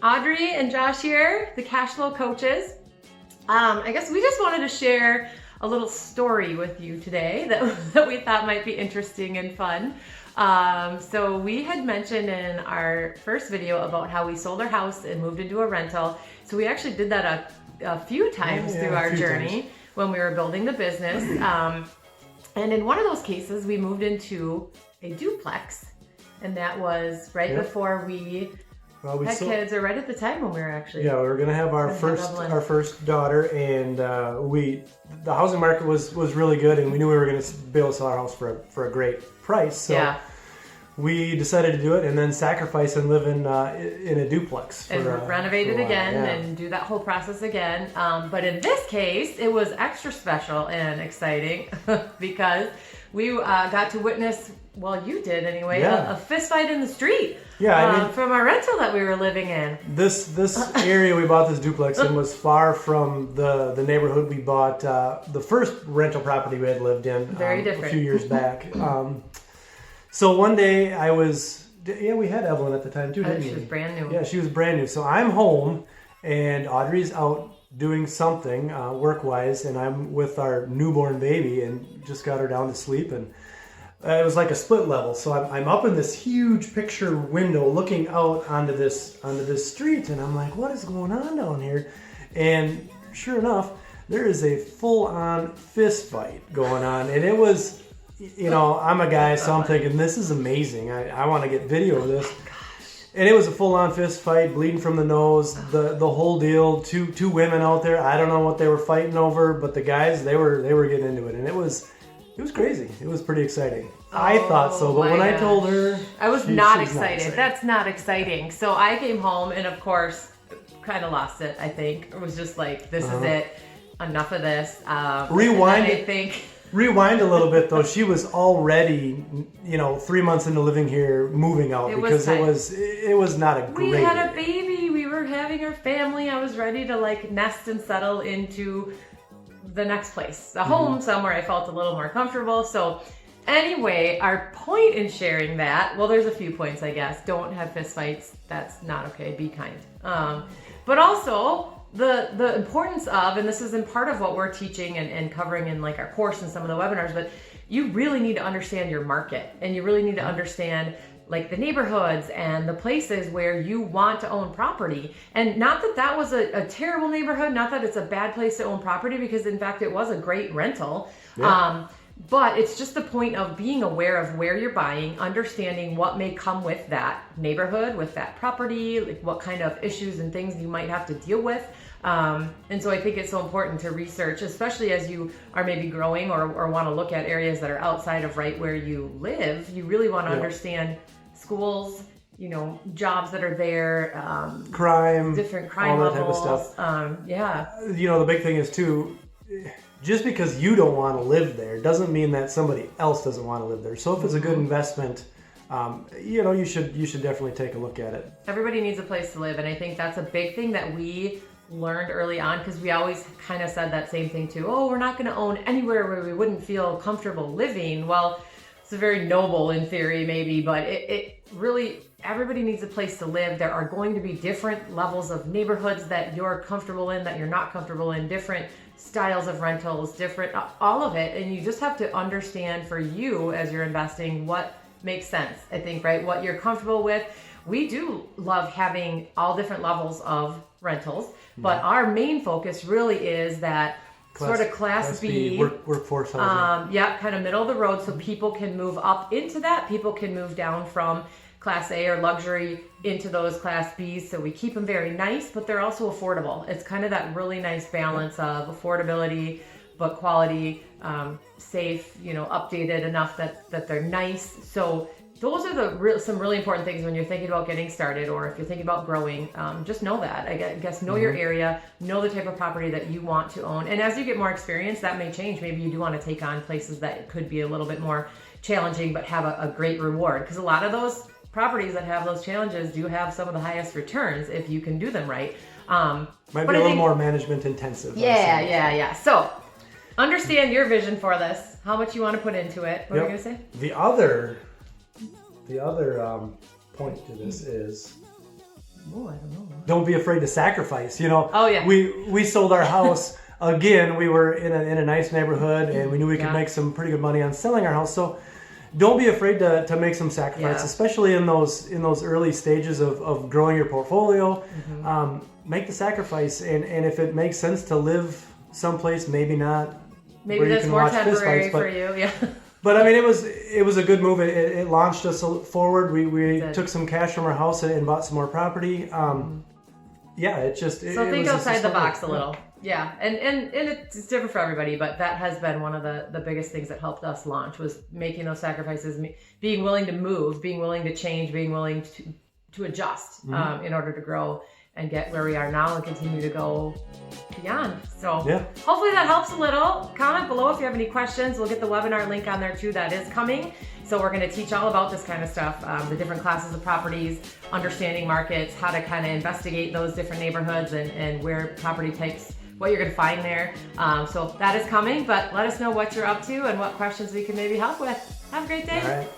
Audrey and Josh here, the cash flow coaches. I guess we just wanted to share a little story with you today that we thought might be interesting and fun. So we had mentioned in our first video about how we sold our house and moved into a rental. So we actually did that a few times through our journey when we were building the business. And in one of those cases, we moved into a duplex. And that was right before we had kids, or right at the time when we were actually. Yeah, we were gonna have our first daughter, and the housing market was really good, and we knew we were gonna be able to sell our house for a great price. So we decided to do it, and then sacrifice and live in a duplex and renovate it again and do that whole process again. But in this case, it was extra special and exciting because we got to witness. Well, you did anyway. A fist fight in the street. From our rental that we were living in. This area we bought this duplex in was far from the neighborhood we bought the first rental property we had lived in. Very different. A few years back. So one day I was, we had Evelyn at the time too, didn't we? She was brand new. Yeah, she was brand new. So I'm home and Audrey's out doing something work-wise, and I'm with our newborn baby and just got her down to sleep, and it was like a split level. So I'm up in this huge picture window looking out onto this street, and I'm like, what is going on down here? And sure enough, there is a full-on fist fight going on, and it was, I'm a guy, so I'm thinking, this is amazing. I want to get video of this. And it was a full-on fist fight, bleeding from the nose, the whole deal. Two women out there. I don't know what they were fighting over, but the guys, they were getting into it, and it was crazy. It was pretty exciting. I thought so, but when I told her, I was not excited. That's not exciting. So I came home and, of course, kind of lost it. I think it was just like, this is it. Enough of this. Rewind a little bit though. She was already, 3 months into living here, moving out because it was not a great. We had a baby. We were having our family. I was ready to nest and settle into the next place, a home somewhere I felt a little more comfortable. So anyway, our point in sharing that, well, there's a few points, I guess. Don't have fist fights. That's not okay. Be kind. But also the importance of, and this is in part of what we're teaching and covering in our course and some of the webinars, but you really need to understand your market, and you really need to understand the neighborhoods and the places where you want to own property. And not that was a terrible neighborhood, not that it's a bad place to own property, because in fact it was a great rental. But it's just the point of being aware of where you're buying, understanding what may come with that neighborhood, with that property, what kind of issues and things you might have to deal with. And so I think it's so important to research, especially as you are maybe growing or want to look at areas that are outside of right where you live. You really want to understand schools, jobs that are there, crime, different crime all that levels, type of stuff. The big thing is too, just because you don't want to live there doesn't mean that somebody else doesn't want to live there. So if it's a good investment, you should definitely take a look at it. Everybody needs a place to live, and I think that's a big thing that we learned early on, because we always kind of said that same thing too. Oh, we're not going to own anywhere where we wouldn't feel comfortable living. Well, it's a very noble in theory maybe, but it really, everybody needs a place to live. There are going to be different levels of neighborhoods that you're comfortable in, that you're not comfortable in, different styles of rentals, different, all of it. And you just have to understand for you as you're investing what makes sense, I think, right? What you're comfortable with. We do love having all different levels of rentals, but our main focus really is that class B workforce housing. Kind of middle of the road, so people can move up into that. People can move down from class A or luxury into those class Bs. So we keep them very nice, but they're also affordable. It's kind of that really nice balance of affordability, but quality, safe, updated enough that they're nice. So those are some really important things when you're thinking about getting started, or if you're thinking about growing. Just know that. I guess know your area, know the type of property that you want to own. And as you get more experience, that may change. Maybe you do want to take on places that could be a little bit more challenging, but have a great reward. Because a lot of those properties that have those challenges do have some of the highest returns if you can do them right. Might be a little more management intensive. Yeah. So understand your vision for this, how much you want to put into it. What are you going to say? The other point to this is Oh, I don't know. Don't be afraid to sacrifice. You know, Oh, yeah. we sold our house. Again, we were in a nice neighborhood, and we knew we could Yeah. make some pretty good money on selling our house. So don't be afraid to make some sacrifice, Yeah. especially in those early stages of growing your portfolio. Make the sacrifice, and if it makes sense to live someplace, maybe not. Maybe where you that's can more watch fist temporary fights, but- for you. Yeah. But I mean, it was a good move. It launched us forward. We Did. took some cash from our house and bought some more property. Yeah, it just So it think was just outside the story. box a little. Yeah. And it's different for everybody, but that has been one of the biggest things that helped us launch was making those sacrifices, being willing to move, being willing to change, being willing to adjust in order to grow and get where we are now and continue to go beyond. So Yeah. hopefully that helps a little. Comment below if you have any questions. We'll get the webinar link on there too. That is coming. So we're going to teach all about this kind of stuff, the different classes of properties, understanding markets, how to kind of investigate those different neighborhoods and where property types, what you're going to find there. So that is coming, but let us know what you're up to and what questions we can maybe help with. Have a great day. All right.